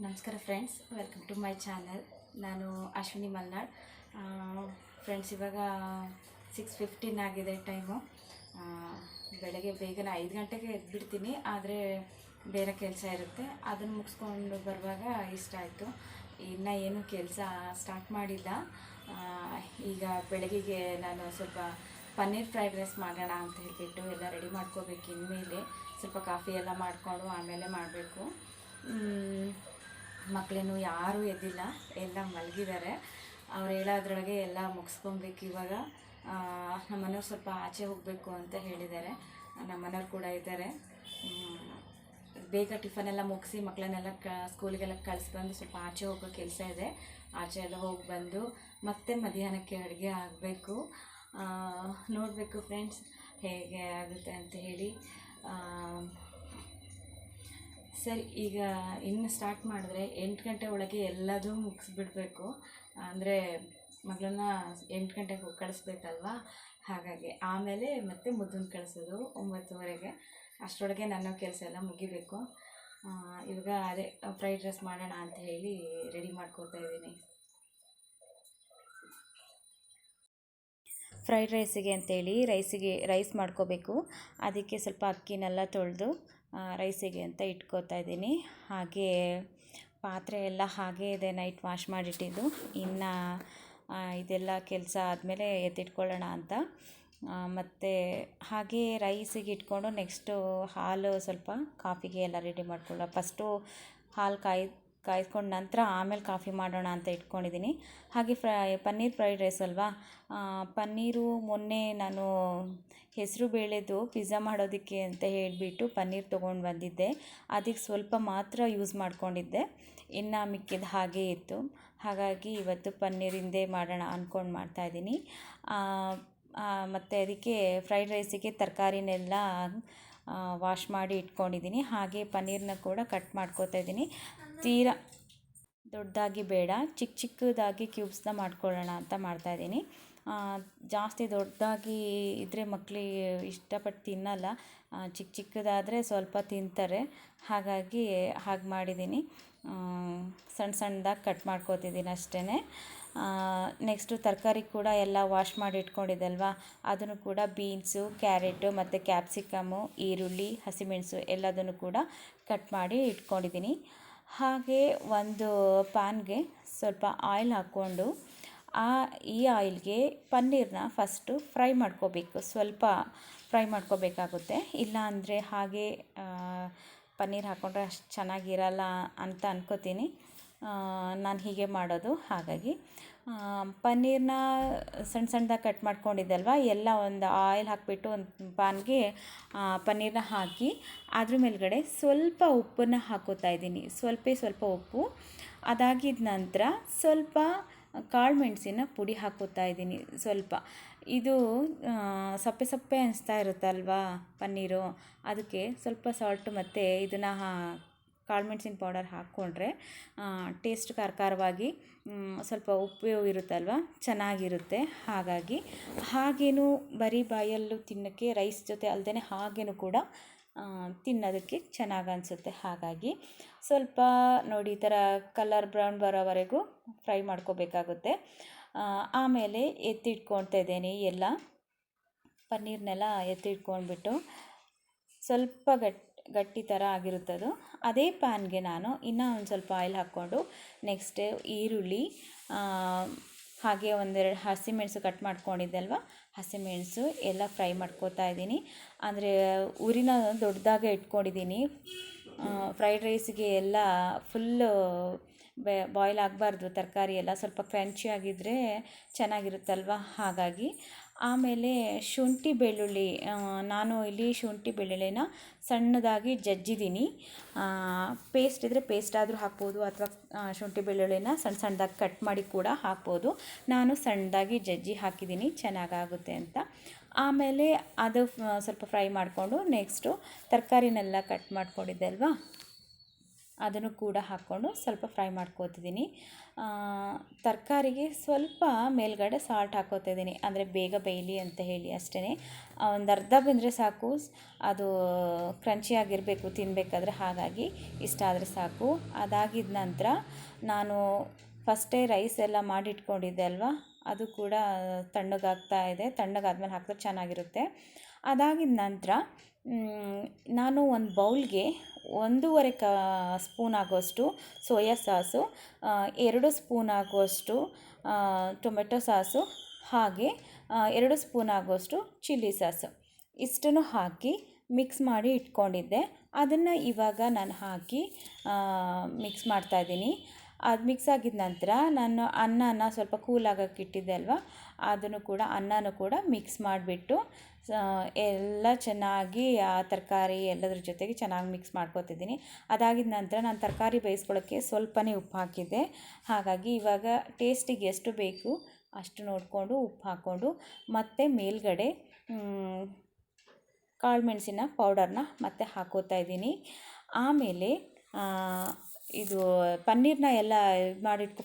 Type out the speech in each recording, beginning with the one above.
ನಮಸ್ಕಾರ friends, welcome to my channel. ನಾನು Ashwini Malnad. Friends, ಇವಾಗ 6:15 ಆಗಿದೆ ಟೈಮು. ಬೆಳಗ್ಗೆ ಬೇಗನೆ 5 ಗಂಟೆಗೆ ಎದ್ಬಿಡ್ತೀನಿ, ಆದರೆ ಬೇರೆ ಕೆಲಸ ಇರುತ್ತೆ. ಅದನ್ನು ಮುಗಿಸ್ಕೊಂಡು ಬರುವಾಗ ಇಷ್ಟ ಆಯಿತು. ಇನ್ನೂ ಏನೂ ಕೆಲಸ ಸ್ಟಾರ್ಟ್ ಮಾಡಿಲ್ಲ. ಈಗ ಬೆಳಗ್ಗೆಗೆ ನಾನು ಸ್ವಲ್ಪ ಪನ್ನೀರ್ ಫ್ರೈಡ್ ರೈಸ್ ಮಾಡೋಣ ಅಂತ ಹೇಳಿಬಿಟ್ಟು ಎಲ್ಲ ರೆಡಿ ಮಾಡ್ಕೋಬೇಕು. ಇನ್ಮೇಲೆ ಸ್ವಲ್ಪ ಕಾಫಿ ಎಲ್ಲ ಮಾಡಿಕೊಂಡು ಆಮೇಲೆ ಮಾಡಬೇಕು. ಮಕ್ಕಳೇನು ಯಾರೂ ಎದ್ದಿಲ್ಲ, ಎಲ್ಲ ಮಲಗಿದ್ದಾರೆ. ಅವ್ರು ಹೇಳೋದ್ರೊಳಗೆ ಎಲ್ಲ ಮುಗಿಸ್ಕೊಬೇಕು. ಇವಾಗ ನಮ್ಮ ಮನೆಯವ್ರು ಸ್ವಲ್ಪ ಆಚೆ ಹೋಗಬೇಕು ಅಂತ ಹೇಳಿದ್ದಾರೆ. ನಮ್ಮ ಮನೆಯವ್ರು ಕೂಡ ಇದ್ದಾರೆ. ಬೇಗ ಟಿಫನೆಲ್ಲ ಮುಗಿಸಿ ಮಕ್ಕಳನ್ನೆಲ್ಲ ಸ್ಕೂಲಿಗೆಲ್ಲ ಕಳಿಸ್ಬಂದು ಸ್ವಲ್ಪ ಆಚೆ ಹೋಗೋ ಕೆಲಸ ಇದೆ. ಆಚೆ ಎಲ್ಲ ಹೋಗಿ ಬಂದು ಮತ್ತೆ ಮಧ್ಯಾಹ್ನಕ್ಕೆ ಅಡುಗೆ ಆಗಬೇಕು. ನೋಡಬೇಕು ಫ್ರೆಂಡ್ಸ್ ಹೇಗೆ ಆಗುತ್ತೆ ಅಂತ ಹೇಳಿ. ಸರಿ, ಈಗ ಇನ್ನು ಸ್ಟಾರ್ಟ್ ಮಾಡಿದ್ರೆ 8 ಗಂಟೆ ಒಳಗೆ ಎಲ್ಲದೂ ಮುಗಿಸ್ಬಿಡ್ಬೇಕು. ಅಂದರೆ ಮಗಳನ್ನ 8 ಗಂಟೆಗೆ ಕಳಿಸ್ಬೇಕಲ್ವ, ಹಾಗಾಗಿ ಆಮೇಲೆ ಮತ್ತೆ ಮುದ್ದನ್ನು ಕಳಿಸೋದು 9:30ಗೆ. ಅಷ್ಟರೊಳಗೆ ನನ್ನ ಕೆಲಸ ಎಲ್ಲ ಮುಗಿಬೇಕು. ಇವಾಗ ಅದೇ ಫ್ರೈಡ್ ರೈಸ್ ಮಾಡೋಣ ಅಂತ ಹೇಳಿ ರೆಡಿ ಮಾಡ್ಕೊತಾ ಇದ್ದೀನಿ. ಫ್ರೈಡ್ ರೈಸಿಗೆ ಅಂತೇಳಿ ರೈಸ್ ಮಾಡ್ಕೋಬೇಕು. ಅದಕ್ಕೆ ಸ್ವಲ್ಪ ಅಕ್ಕಿನೆಲ್ಲ ತೊಳೆದು ರೈಸಿಗೆ ಅಂತ ಇಟ್ಕೋತಾ ಇದ್ದೀನಿ. ಹಾಗೆ ಪಾತ್ರೆ ಎಲ್ಲ ಹಾಗೇ ಇದೆ, ನೈಟ್ ವಾಶ್ ಮಾಡಿಟ್ಟಿದ್ದು. ಇನ್ನು ಇದೆಲ್ಲ ಕೆಲಸ ಆದಮೇಲೆ ಎತ್ತಿಟ್ಕೊಳ್ಳೋಣ ಅಂತ. ಮತ್ತು ಹಾಗೆ ರೈಸಿಗೆ ಇಟ್ಕೊಂಡು ನೆಕ್ಸ್ಟು ಹಾಲು ಸ್ವಲ್ಪ ಕಾಫಿಗೆ ಎಲ್ಲ ರೆಡಿ ಮಾಡ್ಕೊಳ್ಳೋ. ಫಸ್ಟು ಹಾಲು ಕಾಯ್ಸ್ಕೊಂಡು ನಂತರ ಆಮೇಲೆ ಕಾಫಿ ಮಾಡೋಣ ಅಂತ ಇಟ್ಕೊಂಡಿದ್ದೀನಿ. ಹಾಗೆ ಪನ್ನೀರ್ ಫ್ರೈಡ್ ರೈಸ್ ಅಲ್ವಾ, ಪನ್ನೀರು ಮೊನ್ನೆ ನಾನು ಹೆಸರು ಬೇಳೆದು ಪಿಜ್ಜಾ ಮಾಡೋದಕ್ಕೆ ಅಂತ ಹೇಳಿಬಿಟ್ಟು ಪನ್ನೀರ್ ತೊಗೊಂಡು ಬಂದಿದ್ದೆ. ಅದಕ್ಕೆ ಸ್ವಲ್ಪ ಮಾತ್ರ ಯೂಸ್ ಮಾಡ್ಕೊಂಡಿದ್ದೆ, ಇನ್ನು ಮಿಕ್ಕಿದ ಹಾಗೇ ಇತ್ತು. ಹಾಗಾಗಿ ಇವತ್ತು ಪನ್ನೀರಿಂದೇ ಮಾಡೋಣ ಅಂದ್ಕೊಂಡು ಮಾಡ್ತಾಯಿದ್ದೀನಿ. ಮತ್ತು ಅದಕ್ಕೆ ಫ್ರೈಡ್ ರೈಸಿಗೆ ತರಕಾರಿನೆಲ್ಲ ವಾಶ್ ಮಾಡಿ ಇಟ್ಕೊಂಡಿದ್ದೀನಿ. ಹಾಗೆ ಪನ್ನೀರನ್ನ ಕೂಡ ಕಟ್ ಮಾಡ್ಕೋತಾ ಇದ್ದೀನಿ. ತೀರಾ ದೊಡ್ಡದಾಗಿ ಬೇಡ, ಚಿಕ್ಕದಾಗಿ ಕ್ಯೂಬ್ಸ್ನ ಮಾಡ್ಕೊಳ್ಳೋಣ ಅಂತ ಮಾಡ್ತಾಯಿದ್ದೀನಿ. ಜಾಸ್ತಿ ದೊಡ್ಡದಾಗಿ ಇದ್ದರೆ ಮಕ್ಕಳಿಗೆ ಇಷ್ಟಪಟ್ಟು ತಿನ್ನಲ್ಲ. ಚಿಕ್ಕದಾದರೆ ಸ್ವಲ್ಪ ತಿಂತಾರೆ. ಹಾಗಾಗಿ ಹಾಗೆ ಮಾಡಿದ್ದೀನಿ. ಸಣ್ಣದಾಗಿ ಕಟ್ ಮಾಡ್ಕೋತಿದ್ದೀನಿ ಅಷ್ಟೇ. ನೆಕ್ಸ್ಟು ತರಕಾರಿ ಕೂಡ ಎಲ್ಲ ವಾಶ್ ಮಾಡಿ ಇಟ್ಕೊಂಡಿದ್ದಲ್ವ, ಅದನ್ನು ಕೂಡ ಬೀನ್ಸು, ಕ್ಯಾರೆಟು ಮತ್ತು ಕ್ಯಾಪ್ಸಿಕಮ್ಮು, ಈರುಳ್ಳಿ, ಹಸಿಮೆಣಸು ಎಲ್ಲದನ್ನು ಕೂಡ ಕಟ್ ಮಾಡಿ ಇಟ್ಕೊಂಡಿದ್ದೀನಿ. ಹಾಗೆ ಒಂದು ಪ್ಯಾನ್ಗೆ ಸ್ವಲ್ಪ ಆಯಿಲ್ ಹಾಕ್ಕೊಂಡು ಈ ಆಯಿಲ್ಗೆ ಪನ್ನೀರನ್ನ ಫಸ್ಟು ಫ್ರೈ ಮಾಡ್ಕೋಬೇಕು. ಸ್ವಲ್ಪ ಫ್ರೈ ಮಾಡ್ಕೋಬೇಕಾಗುತ್ತೆ. ಇಲ್ಲ ಅಂದರೆ ಹಾಗೆ ಪನ್ನೀರ್ ಹಾಕ್ಕೊಂಡ್ರೆ ಅಷ್ಟು ಚೆನ್ನಾಗಿರಲ್ಲ ಅಂತ ಅನ್ಕೋತೀನಿ. ನಾನು ಹೀಗೆ ಮಾಡೋದು. ಹಾಗಾಗಿ ಪನ್ನೀರನ್ನ ಸಣ್ಣದಾಗಿ ಕಟ್ ಮಾಡ್ಕೊಂಡಿದ್ದಲ್ವ, ಎಲ್ಲ ಒಂದು ಆಯಿಲ್ ಹಾಕಿಬಿಟ್ಟು ಒಂದು ಪ್ಯಾನ್ಗೆ ಪನ್ನೀರನ್ನ ಹಾಕಿ ಅದ್ರ ಮೇಲ್ಗಡೆ ಸ್ವಲ್ಪ ಉಪ್ಪನ್ನು ಹಾಕೋತಾ ಇದ್ದೀನಿ. ಸ್ವಲ್ಪ ಉಪ್ಪು. ಅದಾಗಿದ್ದ ನಂತರ ಸ್ವಲ್ಪ ಕಾಳು ಮೆಣಸಿನ ಪುಡಿ ಹಾಕೋತಾ ಇದ್ದೀನಿ. ಸ್ವಲ್ಪ ಇದು ಸಪ್ಪೆ ಅನಿಸ್ತಾ ಇರುತ್ತಲ್ವಾ ಪನ್ನೀರು, ಅದಕ್ಕೆ ಸ್ವಲ್ಪ ಸಾಲ್ಟು ಮತ್ತು ಇದನ್ನು ಕಾಳು ಮೆಣಸಿನ ಪೌಡರ್ ಹಾಕ್ಕೊಂಡ್ರೆ ಟೇಸ್ಟ್ ಖಾರವಾಗಿ ಸ್ವಲ್ಪ ಉಪ್ಪು ಇರುತ್ತಲ್ವ, ಚೆನ್ನಾಗಿರುತ್ತೆ. ಹಾಗೇನು ಬರೀ ಬಾಯಲ್ಲೂ ತಿನ್ನೋಕ್ಕೆ ರೈಸ್ ಜೊತೆ ಅಲ್ಲದೇ ಹಾಗೇನು ಕೂಡ ತಿನ್ನೋದಕ್ಕೆ ಚೆನ್ನಾಗಿ ಅನಿಸುತ್ತೆ. ಹಾಗಾಗಿ ಸ್ವಲ್ಪ ನೋಡಿ ಈ ಥರ ಕಲರ್ ಬ್ರೌನ್ ಬರೋವರೆಗೂ ಫ್ರೈ ಮಾಡ್ಕೋಬೇಕಾಗುತ್ತೆ. ಆಮೇಲೆ ಎತ್ತಿಟ್ಕೊಳ್ತಾ ಇದ್ದೀನಿ ಎಲ್ಲ ಪನ್ನೀರ್ನೆಲ್ಲ ಎತ್ತಿಟ್ಕೊಂಡ್ಬಿಟ್ಟು ಸ್ವಲ್ಪ ಗಟ್ಟಿ ಥರ ಆಗಿರುತ್ತದು. ಅದೇ ಪ್ಯಾನ್ಗೆ ನಾನು ಇನ್ನೂ ಒಂದು ಸ್ವಲ್ಪ ಆಯಿಲ್ ಹಾಕ್ಕೊಂಡು ನೆಕ್ಸ್ಟ್ ಈರುಳ್ಳಿ, ಹಾಗೆ ಒಂದೆರಡು ಹಸಿಮೆಣಸು ಕಟ್ ಮಾಡ್ಕೊಂಡಿದ್ದಲ್ವ, ಹಸಿಮೆಣಸು ಎಲ್ಲ ಫ್ರೈ ಮಾಡ್ಕೋತಾ ಇದ್ದೀನಿ. ಅಂದರೆ ಉರಿನ ದೊಡ್ಡದಾಗೆ ಇಟ್ಕೊಂಡಿದ್ದೀನಿ. ಫ್ರೈಡ್ ರೈಸಿಗೆ ಎಲ್ಲ ಫುಲ್ಲು ಬಾಯ್ಲ್ ಆಗಬಾರ್ದು, ತರಕಾರಿ ಎಲ್ಲ ಸ್ವಲ್ಪ ಕ್ರಂಚಿ ಆಗಿದ್ದರೆ ಚೆನ್ನಾಗಿರುತ್ತಲ್ವ, ಹಾಗಾಗಿ. ಆಮೇಲೆ ಶುಂಠಿ ಬೆಳ್ಳುಳ್ಳಿ, ನಾನು ಇಲ್ಲಿ ಶುಂಠಿ ಬೆಳ್ಳುಳ್ಳಿನ ಸಣ್ಣದಾಗಿ ಜಜ್ಜಿದ್ದೀನಿ. ಪೇಸ್ಟ್ ಇದ್ದರೆ ಪೇಸ್ಟ್ ಆದರೂ ಹಾಕ್ಬೋದು, ಅಥವಾ ಶುಂಠಿ ಬೆಳ್ಳುಳ್ಳಿನ ಸಣ್ಣದಾಗಿ ಕಟ್ ಮಾಡಿ ಕೂಡ ಹಾಕ್ಬೋದು. ನಾನು ಸಣ್ಣದಾಗಿ ಜಜ್ಜಿ ಹಾಕಿದ್ದೀನಿ, ಚೆನ್ನಾಗಾಗುತ್ತೆ ಅಂತ. ಆಮೇಲೆ ಅದು ಸ್ವಲ್ಪ ಫ್ರೈ ಮಾಡಿಕೊಂಡು ನೆಕ್ಸ್ಟು ತರಕಾರಿನೆಲ್ಲ ಕಟ್ ಮಾಡ್ಕೊಂಡಿದ್ದೆ ಅಲ್ವಾ, ಅದನ್ನು ಕೂಡ ಹಾಕ್ಕೊಂಡು ಸ್ವಲ್ಪ ಫ್ರೈ ಮಾಡ್ಕೋತಿದ್ದೀನಿ. ತರಕಾರಿಗೆ ಸ್ವಲ್ಪ ಮೇಲ್ಗಡೆ ಸಾಲ್ಟ್ ಹಾಕ್ಕೋತಿದ್ದೀನಿ, ಅಂದರೆ ಬೇಗ ಬೇಯಲಿ ಅಂತ ಹೇಳಿ ಅಷ್ಟೇ. ಒಂದು ಅರ್ಧ ಬೆಂದರೆ ಸಾಕು, ಅದು ಕ್ರಂಚಿಯಾಗಿರಬೇಕು ತಿನ್ನಬೇಕಾದ್ರೆ, ಹಾಗಾಗಿ ಇಷ್ಟ ಆದರೆ ಸಾಕು. ಅದಾಗಿದ್ದ ನಂತರ ನಾನು ಫಸ್ಟೇ ರೈಸ್ ಎಲ್ಲ ಮಾಡಿಟ್ಕೊಂಡಿದ್ದೆ ಅಲ್ವಾ, ಅದು ಕೂಡ ತಣ್ಣಗಾಗ್ತಾ ಇದೆ. ತಣ್ಣಗಾದ್ಮೇಲೆ ಹಾಕಿದ್ರೆ ಚೆನ್ನಾಗಿರುತ್ತೆ. ಅದಾಗಿದ್ದ ನಂತರ ನಾನು ಒಂದು ಬೌಲ್ಗೆ 1.5 ಸ್ಪೂನ್ ಆಗುವಷ್ಟು ಸೋಯಾ ಸಾಸು, 2 ಸ್ಪೂನ್ ಆಗುವಷ್ಟು ಟೊಮೆಟೊ ಸಾಸು, ಹಾಗೆ 2 ಸ್ಪೂನ್ ಆಗುವಷ್ಟು ಚಿಲ್ಲಿ ಸಾಸು, ಇಷ್ಟನ್ನು ಹಾಕಿ ಮಿಕ್ಸ್ ಮಾಡಿ ಇಟ್ಕೊಂಡಿದ್ದೆ. ಅದನ್ನು ಇವಾಗ ನಾನು ಹಾಕಿ ಮಿಕ್ಸ್ ಮಾಡ್ತಾಯಿದ್ದೀನಿ. ಅದು ಮಿಕ್ಸ್ ಆಗಿದ ನಂತರ ನಾನು ಅನ್ನನ ಸ್ವಲ್ಪ ಕೂಲ್ ಆಗೋಕ್ಕೆ ಇಟ್ಟಿದ್ದೆ ಅಲ್ವಾ, ಅದನ್ನು ಕೂಡ ಅನ್ನನೂ ಕೂಡ ಮಿಕ್ಸ್ ಮಾಡಿಬಿಟ್ಟು ಎಲ್ಲ ಚೆನ್ನಾಗಿ ಆ ತರಕಾರಿ ಎಲ್ಲದ್ರ ಜೊತೆಗೆ ಚೆನ್ನಾಗಿ ಮಿಕ್ಸ್ ಮಾಡ್ಕೊತಿದ್ದೀನಿ. ಅದಾಗಿದ ನಂತರ ನಾನು ತರಕಾರಿ ಬೇಯಿಸ್ಕೊಳ್ಳೋಕ್ಕೆ ಸ್ವಲ್ಪನೇ ಉಪ್ಪು ಹಾಕಿದ್ದೆ. ಹಾಗಾಗಿ ಇವಾಗ ಟೇಸ್ಟಿಗೆ ಎಷ್ಟು ಬೇಕು ಅಷ್ಟು ನೋಡಿಕೊಂಡು ಉಪ್ಪು ಹಾಕ್ಕೊಂಡು ಮತ್ತೆ ಮೇಲ್ಗಡೆ ಕಾಳು ಮೆಣಸಿನ ಪೌಡರ್ನ ಮತ್ತೆ ಹಾಕೋತಾ ಇದ್ದೀನಿ. ಆಮೇಲೆ ಇದು ಪನ್ನೀರನ್ನ ಎಲ್ಲ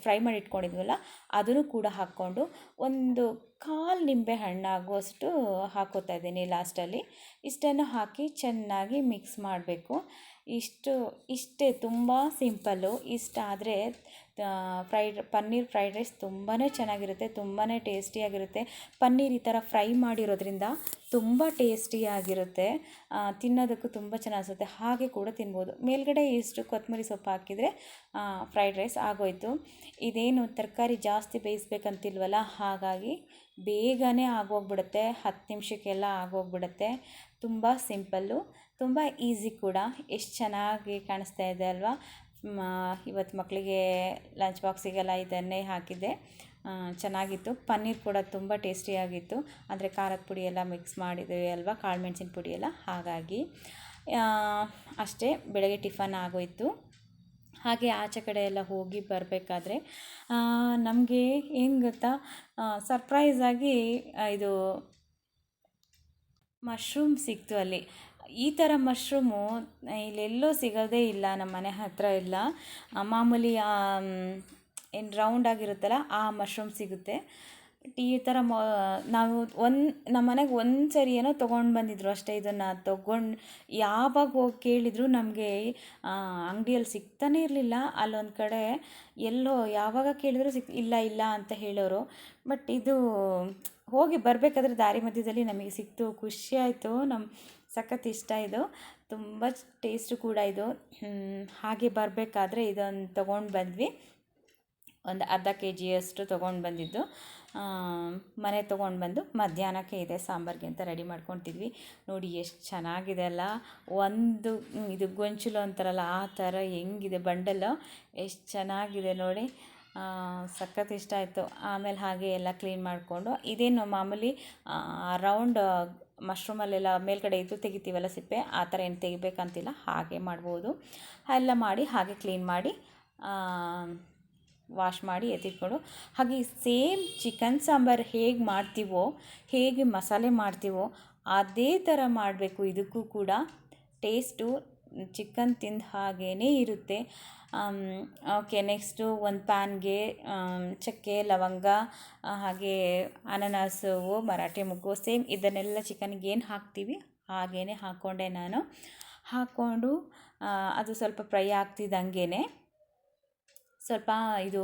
ಫ್ರೈ ಮಾಡಿ ಇಟ್ಕೊಂಡಿದ್ವಲ್ಲ, ಅದನ್ನು ಕೂಡ ಹಾಕ್ಕೊಂಡು ಒಂದು 1/4 ನಿಂಬೆ ಹಣ್ಣಾಗುವಷ್ಟು ಹಾಕೋತಾ ಇದ್ದೀನಿ ಲಾಸ್ಟಲ್ಲಿ. ಇಷ್ಟನ್ನು ಹಾಕಿ ಚೆನ್ನಾಗಿ ಮಿಕ್ಸ್ ಮಾಡಬೇಕು. ಇಷ್ಟೇ, ತುಂಬ ಸಿಂಪಲ್ಲು. ಇಷ್ಟ ಆದರೆ ಪನ್ನೀರ್ ಫ್ರೈಡ್ ರೈಸ್ ತುಂಬಾ ಚೆನ್ನಾಗಿರುತ್ತೆ, ತುಂಬಾ ಟೇಸ್ಟಿಯಾಗಿರುತ್ತೆ. ಪನ್ನೀರ್ ಈ ಥರ ಫ್ರೈ ಮಾಡಿರೋದ್ರಿಂದ ತುಂಬ ಟೇಸ್ಟಿಯಾಗಿರುತ್ತೆ, ತಿನ್ನೋದಕ್ಕೂ ತುಂಬ ಚೆನ್ನಾಗಿರುತ್ತೆ. ಹಾಗೆ ಕೂಡ ತಿನ್ಬೋದು. ಮೇಲ್ಗಡೆ ಇಷ್ಟು ಕೊತ್ತಂಬರಿ ಸೊಪ್ಪು ಹಾಕಿದರೆ ಫ್ರೈಡ್ ರೈಸ್ ಆಗೋಯಿತು. ಇದೇನು ತರಕಾರಿ ಜಾಸ್ತಿ ಬೇಯಿಸ್ಬೇಕಂತಿಲ್ವಲ್ಲ, ಹಾಗಾಗಿ ಬೇಗನೆ ಆಗೋಗ್ಬಿಡುತ್ತೆ, 10 ನಿಮಿಷಕ್ಕೆಲ್ಲ ಆಗೋಗ್ಬಿಡುತ್ತೆ. ತುಂಬ ಸಿಂಪಲ್ಲು, ತುಂಬ ಈಸಿ ಕೂಡ. ಎಷ್ಟು ಚೆನ್ನಾಗಿ ಕಾಣಿಸ್ತಾ ಇದೆ ಅಲ್ವಾ. ಇವತ್ತು ಮಕ್ಕಳಿಗೆ ಲಂಚ್ ಬಾಕ್ಸಿಗೆಲ್ಲ ಇದನ್ನೇ ಹಾಕಿದ್ದೆ, ಚೆನ್ನಾಗಿತ್ತು. ಪನ್ನೀರ್ ಕೂಡ ತುಂಬ ಟೇಸ್ಟಿಯಾಗಿತ್ತು, ಅಂದರೆ ಖಾರದ ಪುಡಿ ಎಲ್ಲ ಮಿಕ್ಸ್ ಮಾಡಿದ್ದೀವಿ ಅಲ್ವಾ, ಕಾಳು ಮೆಣಸಿನ ಪುಡಿ ಎಲ್ಲ, ಹಾಗಾಗಿ ಅಷ್ಟೇ. ಬೆಳಗ್ಗೆ ಟಿಫನ್ ಆಗೋಯಿತು. ಹಾಗೆ ಆಚೆ ಕಡೆ ಎಲ್ಲ ಹೋಗಿ ಬರಬೇಕಾದ್ರೆ ನಮಗೆ ಏನು ಗೊತ್ತಾ, ಸರ್ಪ್ರೈಸಾಗಿ ಇದು ಮಶ್ರೂಮ್ ಸಿಕ್ತು ಅಲ್ಲಿ. ಈ ಥರ ಮಶ್ರೂಮು ಇಲ್ಲೆಲ್ಲೂ ಸಿಗೋದೇ ಇಲ್ಲ, ನಮ್ಮ ಮನೆ ಹತ್ತಿರ ಇಲ್ಲ. ಮಾಮೂಲಿ ಏನು ರೌಂಡ್ ಆಗಿರುತ್ತಲ್ಲ ಆ ಮಶ್ರೂಮ್ ಸಿಗುತ್ತೆ. ಈ ಥರ ನಾವು ನಮ್ಮ ಮನೆಗೆ ಒಂದು ಸರಿ ಏನೋ ತೊಗೊಂಡು ಬಂದಿದ್ರು ಅಷ್ಟೇ. ಇದನ್ನು ಯಾವಾಗ ಹೋಗಿ ಕೇಳಿದ್ರು ನಮಗೆ ಅಂಗಡಿಯಲ್ಲಿ ಸಿಗ್ತಾನೇ ಇರಲಿಲ್ಲ. ಅಲ್ಲೊಂದು ಕಡೆ ಎಲ್ಲೋ ಯಾವಾಗ ಕೇಳಿದ್ರು ಇಲ್ಲ ಅಂತ ಹೇಳೋರು. ಬಟ್ ಇದು ಹೋಗಿ ಬರಬೇಕಾದ್ರೆ ದಾರಿ ಮಧ್ಯದಲ್ಲಿ ನಮಗೆ ಸಿಕ್ತು, ಖುಷಿಯಾಯಿತು. ಸಖತ್ ಇಷ್ಟ ಇದು, ತುಂಬ ಟೇಸ್ಟು ಕೂಡ ಇದು. ಹಾಗೆ ಬರಬೇಕಾದ್ರೆ ಇದೊಂದು ತೊಗೊಂಡು ಬಂದ್ವಿ, ಒಂದು ಅರ್ಧ KGಯಷ್ಟು ತೊಗೊಂಡು ಬಂದಿದ್ದು. ಮನೆ ತೊಗೊಂಡು ಬಂದು ಮಧ್ಯಾಹ್ನಕ್ಕೆ ಇದೆ ಸಾಂಬಾರಿಗೆ ಅಂತ ರೆಡಿ ಮಾಡ್ಕೊತಿದ್ವಿ. ನೋಡಿ ಎಷ್ಟು ಚೆನ್ನಾಗಿದೆ ಅಲ್ಲ, ಒಂದು ಇದು ಗೊಂಚಲು ಅಂತಾರಲ್ಲ ಆ ಥರ ಹೆಂಗಿದೆ ಬಂಡಲು, ಎಷ್ಟು ಚೆನ್ನಾಗಿದೆ ನೋಡಿ, ಸಖತ್ ಇಷ್ಟ ಆಯಿತು. ಆಮೇಲೆ ಹಾಗೆ ಎಲ್ಲ ಕ್ಲೀನ್ ಮಾಡಿಕೊಂಡು, ಇದೇನು ಮಾಮೂಲಿ ರೌಂಡ್ ಮಶ್ರೂಮಲ್ಲೆಲ್ಲ ಮೇಲ್ಗಡೆ ಇದು ತೆಗಿತೀವಲ್ಲ ಸಿಪ್ಪೆ, ಆ ಥರ ಏನು ತೆಗಿಬೇಕಂತಿಲ್ಲ, ಹಾಗೆ ಮಾಡ್ಬೋದು. ಎಲ್ಲ ಮಾಡಿ ಹಾಗೆ ಕ್ಲೀನ್ ಮಾಡಿ ವಾಶ್ ಮಾಡಿ ಎತ್ತಿಟ್ಕೊಂಡು, ಹಾಗೆ ಸೇಮ್ ಚಿಕನ್ ಸಾಂಬಾರು ಹೇಗೆ ಮಾಡ್ತೀವೋ, ಹೇಗೆ ಮಸಾಲೆ ಮಾಡ್ತೀವೋ ಅದೇ ಥರ ಮಾಡಬೇಕು. ಇದಕ್ಕೂ ಕೂಡ ಟೇಸ್ಟು ಚಿಕನ್ ತಿಂದ ಹಾಗೇ ಇರುತ್ತೆ. ಓಕೆ, ನೆಕ್ಸ್ಟು ಒಂದು ಪ್ಯಾನ್ಗೆ ಚಕ್ಕೆ, ಲವಂಗ, ಹಾಗೆ ಅನಾನಸು, ಮರಾಠಿ ಮೊಗ್ಗು, ಸೇಮ್ ಇದನ್ನೆಲ್ಲ ಚಿಕನ್ಗೆ ಏನು ಹಾಕ್ತೀವಿ ಹಾಗೇ ಹಾಕ್ಕೊಂಡೆ ನಾನು. ಹಾಕ್ಕೊಂಡು ಅದು ಸ್ವಲ್ಪ ಫ್ರೈ ಆಗ್ತಿದ್ದಂಗೆ ಸ್ವಲ್ಪ ಇದು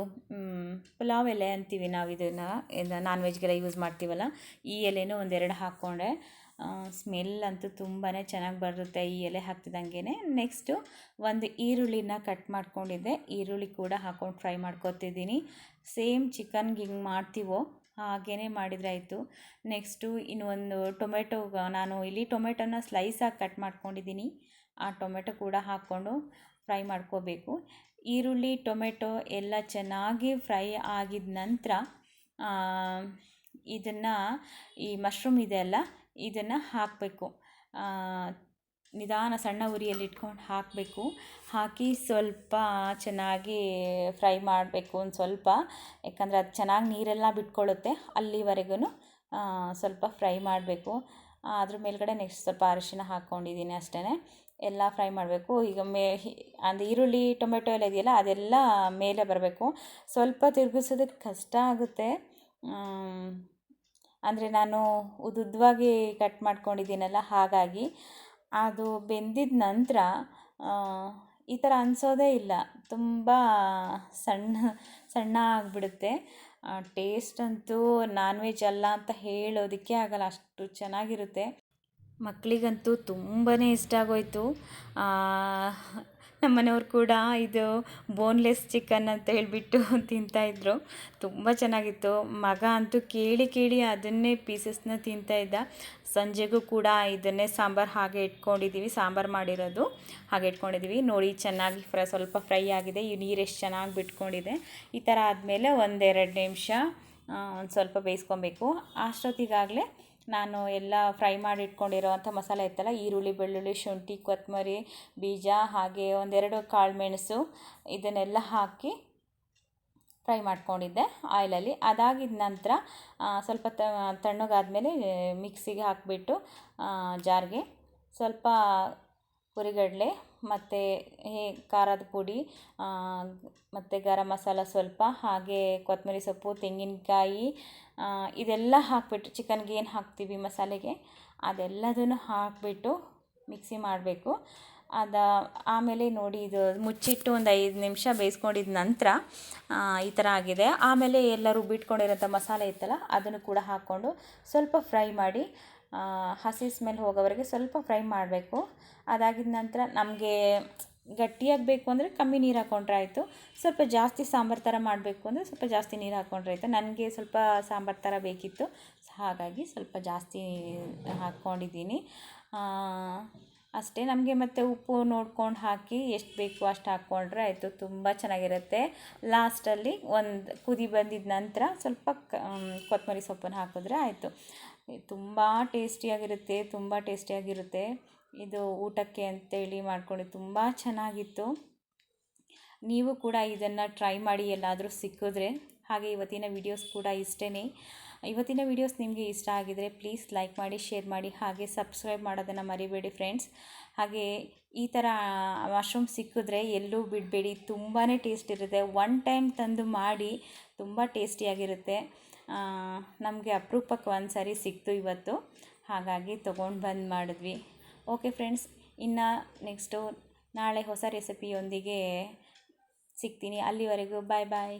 ಪುಲಾವ್ ಎಲೆ ಅಂತೀವಿ ನಾವು, ಇದನ್ನು ನಾನ್ ವೆಜ್ಗೆಲ್ಲ ಯೂಸ್ ಮಾಡ್ತೀವಲ್ಲ, ಈ ಎಲೆನೂ 1-2 ಹಾಕ್ಕೊಂಡೆ. ಸ್ಮೆಲ್ ಅಂತೂ ತುಂಬಾ ಚೆನ್ನಾಗಿ ಬರುತ್ತೆ ಈ ಎಲೆ ಹಾಕ್ತಿದ್ದಂಗೆ. ನೆಕ್ಸ್ಟು ಒಂದು ಈರುಳ್ಳಿನ ಕಟ್ ಮಾಡ್ಕೊಂಡಿದ್ದೆ, ಈರುಳ್ಳಿ ಕೂಡ ಹಾಕ್ಕೊಂಡು ಫ್ರೈ ಮಾಡ್ಕೊತಿದ್ದೀನಿ. ಸೇಮ್ ಚಿಕನ್ಗೆ ಹಿಂಗೆ ಮಾಡ್ತೀವೋ ಹಾಗೇ ಮಾಡಿದ್ರಾಯಿತು. ನೆಕ್ಸ್ಟು ಇನ್ನು ಒಂದು ಟೊಮೆಟೊ, ನಾನು ಇಲ್ಲಿ ಟೊಮೆಟೊನ ಸ್ಲೈಸಾಗಿ ಕಟ್ ಮಾಡ್ಕೊಂಡಿದ್ದೀನಿ, ಆ ಟೊಮೆಟೊ ಕೂಡ ಹಾಕ್ಕೊಂಡು ಫ್ರೈ ಮಾಡ್ಕೋಬೇಕು. ಈರುಳ್ಳಿ ಟೊಮೆಟೊ ಎಲ್ಲ ಚೆನ್ನಾಗಿ ಫ್ರೈ ಆಗಿದ ನಂತರ ಇದನ್ನು, ಈ ಮಶ್ರೂಮ್ ಇದೆಯಲ್ಲ ಇದನ್ನು ಹಾಕಬೇಕು. ನಿಧಾನ ಸಣ್ಣ ಉರಿಯಲ್ಲಿ ಇಟ್ಕೊಂಡು ಹಾಕಬೇಕು. ಹಾಕಿ ಸ್ವಲ್ಪ ಚೆನ್ನಾಗಿ ಫ್ರೈ ಮಾಡಬೇಕು ಒಂದು ಸ್ವಲ್ಪ, ಯಾಕಂದರೆ ಅದು ಚೆನ್ನಾಗಿ ನೀರೆಲ್ಲ ಬಿಟ್ಕೊಳ್ಳುತ್ತೆ, ಅಲ್ಲಿವರೆಗೂ ಸ್ವಲ್ಪ ಫ್ರೈ ಮಾಡಬೇಕು. ಅದ್ರ ಮೇಲ್ಗಡೆ ನೆಕ್ಸ್ಟ್ ಸ್ವಲ್ಪ ಅರಿಶಿನ ಹಾಕ್ಕೊಂಡಿದ್ದೀನಿ ಅಷ್ಟೇ. ಎಲ್ಲ ಫ್ರೈ ಮಾಡಬೇಕು. ಈಗ ಅಂದರೆ ಈರುಳ್ಳಿ ಟೊಮೆಟೊ ಎಲ್ಲ ಇದೆಯಲ್ಲ ಅದೆಲ್ಲ ಮೇಲೆ ಬರಬೇಕು. ಸ್ವಲ್ಪ ತಿರುಗಿಸೋದಕ್ಕೆ ಕಷ್ಟ ಆಗುತ್ತೆ, ಅಂದರೆ ನಾನು ಉದ್ದುದ್ದವಾಗಿ ಕಟ್ ಮಾಡ್ಕೊಂಡಿದ್ದೀನಲ್ಲ, ಹಾಗಾಗಿ ಅದು ಬೆಂದಿದ ನಂತರ ಈ ಥರ ಅನಿಸೋದೇ ಇಲ್ಲ, ತುಂಬ ಸಣ್ಣ ಸಣ್ಣ ಆಗಿಬಿಡುತ್ತೆ. ಟೇಸ್ಟ್ ಅಂತೂ ನಾನ್ ವೆಜ್ ಅಲ್ಲ ಅಂತ ಹೇಳೋದಕ್ಕೆ ಆಗಲ್ಲ, ಅಷ್ಟು ಚೆನ್ನಾಗಿರುತ್ತೆ. ಮಕ್ಕಳಿಗಂತೂ ತುಂಬಾ ಇಷ್ಟ ಆಗೋಯಿತು. ನಮ್ಮನೆಯವ್ರು ಕೂಡ ಇದು ಬೋನ್ಲೆಸ್ ಚಿಕನ್ ಅಂತ ಹೇಳಿಬಿಟ್ಟು ತಿಂತಾಯಿದ್ರು. ತುಂಬ ಚೆನ್ನಾಗಿತ್ತು. ಮಗ ಅಂತೂ ಕೇಳಿ ಕೇಳಿ ಅದನ್ನೇ ಪೀಸಸ್ನ ತಿಂತಾಯಿದ್ದ. ಸಂಜೆಗೂ ಕೂಡ ಇದನ್ನೇ ಸಾಂಬಾರು ಹಾಗೆ ಇಟ್ಕೊಂಡಿದ್ದೀವಿ, ಸಾಂಬಾರು ಮಾಡಿರೋದು ಹಾಗೆ ಇಟ್ಕೊಂಡಿದ್ದೀವಿ. ನೋಡಿ ಚೆನ್ನಾಗಿ ಸ್ವಲ್ಪ ಫ್ರೈ ಆಗಿದೆ. ಈ ನೀರು ಎಷ್ಟು ಚೆನ್ನಾಗಿ ಬಿಟ್ಕೊಂಡಿದೆ. ಈ ಥರ ಆದಮೇಲೆ 1-2 ನಿಮಿಷ ಒಂದು ಸ್ವಲ್ಪ ಬೇಯಿಸ್ಕೊಬೇಕು. ಅಷ್ಟೊತ್ತಿಗಾಗಲೇ ನಾನು ಎಲ್ಲ ಫ್ರೈ ಮಾಡಿ ಇಟ್ಕೊಂಡಿರೋವಂಥ ಮಸಾಲೆ ಇತ್ತಲ್ಲ, ಈರುಳ್ಳಿ, ಬೆಳ್ಳುಳ್ಳಿ, ಶುಂಠಿ, ಕೊತ್ತಂಬರಿ ಬೀಜ, ಹಾಗೆ 1-2 ಕಾಳು ಮೆಣಸು, ಇದನ್ನೆಲ್ಲ ಹಾಕಿ ಫ್ರೈ ಮಾಡ್ಕೊಂಡಿದ್ದೆ ಆಯಿಲಲ್ಲಿ. ಅದಾಗಿದ ನಂತರ ಸ್ವಲ್ಪ ತಣ್ಣಗಾದ್ಮೇಲೆ ಮಿಕ್ಸಿಗೆ ಹಾಕಿಬಿಟ್ಟು ಜಾರ್ಗೆ ಸ್ವಲ್ಪ ಹುರಿಗಡಲೆ ಮತ್ತು ಖಾರದ ಪುಡಿ ಮತ್ತು ಗರಂ ಮಸಾಲ ಸ್ವಲ್ಪ, ಹಾಗೆ ಕೊತ್ತಂಬರಿ ಸೊಪ್ಪು, ತೆಂಗಿನಕಾಯಿ, ಇದೆಲ್ಲ ಹಾಕಿಬಿಟ್ಟು ಚಿಕನ್ಗೆ ಏನು ಹಾಕ್ತೀವಿ ಮಸಾಲೆಗೆ ಅದೆಲ್ಲದನ್ನು ಹಾಕಿಬಿಟ್ಟು ಮಿಕ್ಸಿ ಮಾಡಬೇಕು. ಆಮೇಲೆ ನೋಡಿ, ಇದು ಮುಚ್ಚಿಟ್ಟು ಒಂದು 5 ನಿಮಿಷ ಬೇಯಿಸ್ಕೊಂಡಿದ ನಂತರ ಈ ಥರ ಆಗಿದೆ. ಆಮೇಲೆ ಎಲ್ಲ ರುಬ್ಬಿಟ್ಕೊಂಡಿರೋಂಥ ಮಸಾಲೆ ಇತ್ತಲ್ಲ ಅದನ್ನು ಕೂಡ ಹಾಕ್ಕೊಂಡು ಸ್ವಲ್ಪ ಫ್ರೈ ಮಾಡಿ, ಹಸಿ ಸ್ಮೆಲ್ ಹೋಗೋವರೆಗೆ ಸ್ವಲ್ಪ ಫ್ರೈ ಮಾಡಬೇಕು. ಅದಾಗಿದ ನಂತರ ನಮಗೆ ಗಟ್ಟಿಯಾಗಿ ಬೇಕು ಅಂದರೆ ಕಮ್ಮಿ ನೀರು ಹಾಕ್ಕೊಂಡ್ರೆ ಆಯಿತು. ಸ್ವಲ್ಪ ಜಾಸ್ತಿ ಸಾಂಬಾರು ಥರ ಮಾಡಬೇಕು ಅಂದರೆ ಸ್ವಲ್ಪ ಜಾಸ್ತಿ ನೀರು ಹಾಕ್ಕೊಂಡ್ರೆ ಆಯಿತು. ನನಗೆ ಸ್ವಲ್ಪ ಸಾಂಬಾರು ಥರ ಬೇಕಿತ್ತು, ಹಾಗಾಗಿ ಸ್ವಲ್ಪ ಜಾಸ್ತಿ ಹಾಕ್ಕೊಂಡಿದ್ದೀನಿ. ಅಷ್ಟೇ, ನಮಗೆ ಮತ್ತು ಉಪ್ಪು ನೋಡ್ಕೊಂಡು ಹಾಕಿ ಎಷ್ಟು ಬೇಕು ಅಷ್ಟು ಹಾಕ್ಕೊಂಡ್ರೆ ಆಯಿತು. ತುಂಬ ಚೆನ್ನಾಗಿರುತ್ತೆ. ಲಾಸ್ಟಲ್ಲಿ ಒಂದು ಕುದಿ ಬಂದಿದ ನಂತರ ಸ್ವಲ್ಪ ಕೊತ್ತಂಬರಿ ಸೊಪ್ಪನ್ನು ಹಾಕಿದ್ರೆ ಆಯಿತು. ತುಂಬ ಟೇಸ್ಟಿಯಾಗಿರುತ್ತೆ. ಇದು ಊಟಕ್ಕೆ ಅಂತೇಳಿ ಮಾಡ್ಕೊಂಡು ತುಂಬ ಚೆನ್ನಾಗಿತ್ತು. ನೀವು ಕೂಡ ಇದನ್ನು ಟ್ರೈ ಮಾಡಿ ಎಲ್ಲಾದರೂ ಸಿಕ್ಕಿದ್ರೆ. ಹಾಗೆ ಇವತ್ತಿನ ವೀಡಿಯೋಸ್ ಕೂಡ ಇಷ್ಟೇ. ಇವತ್ತಿನ ವೀಡಿಯೋಸ್ ನಿಮಗೆ ಇಷ್ಟ ಆಗಿದರೆ ಪ್ಲೀಸ್ ಲೈಕ್ ಮಾಡಿ, ಶೇರ್ ಮಾಡಿ, ಹಾಗೆ ಸಬ್ಸ್ಕ್ರೈಬ್ ಮಾಡೋದನ್ನು ಮರಿಬೇಡಿ ಫ್ರೆಂಡ್ಸ್. ಹಾಗೆ ಈ ಥರ ಮಶ್ರೂಮ್ ಸಿಕ್ಕಿದ್ರೆ ಎಲ್ಲೂ ಬಿಡಬೇಡಿ, ತುಂಬಾ ಟೇಸ್ಟ್ ಇರುತ್ತೆ. ಒನ್ ಟೈಮ್ ತಂದು ಮಾಡಿ, ತುಂಬ ಟೇಸ್ಟಿಯಾಗಿರುತ್ತೆ. ನಮಗೆ ಅಪರೂಪಕ್ಕೆ ಒಂದು ಸಾರಿ ಸಿಕ್ತು ಇವತ್ತು, ಹಾಗಾಗಿ ತೊಗೊಂಡು ಬಂದು ಮಾಡಿದ್ವಿ. ಓಕೆ ಫ್ರೆಂಡ್ಸ್, ಇನ್ನು ನೆಕ್ಸ್ಟು ನಾಳೆ ಹೊಸ ರೆಸಿಪಿಯೊಂದಿಗೆ ಸಿಗ್ತೀನಿ. ಅಲ್ಲಿವರೆಗೂ ಬಾಯ್ ಬಾಯ್.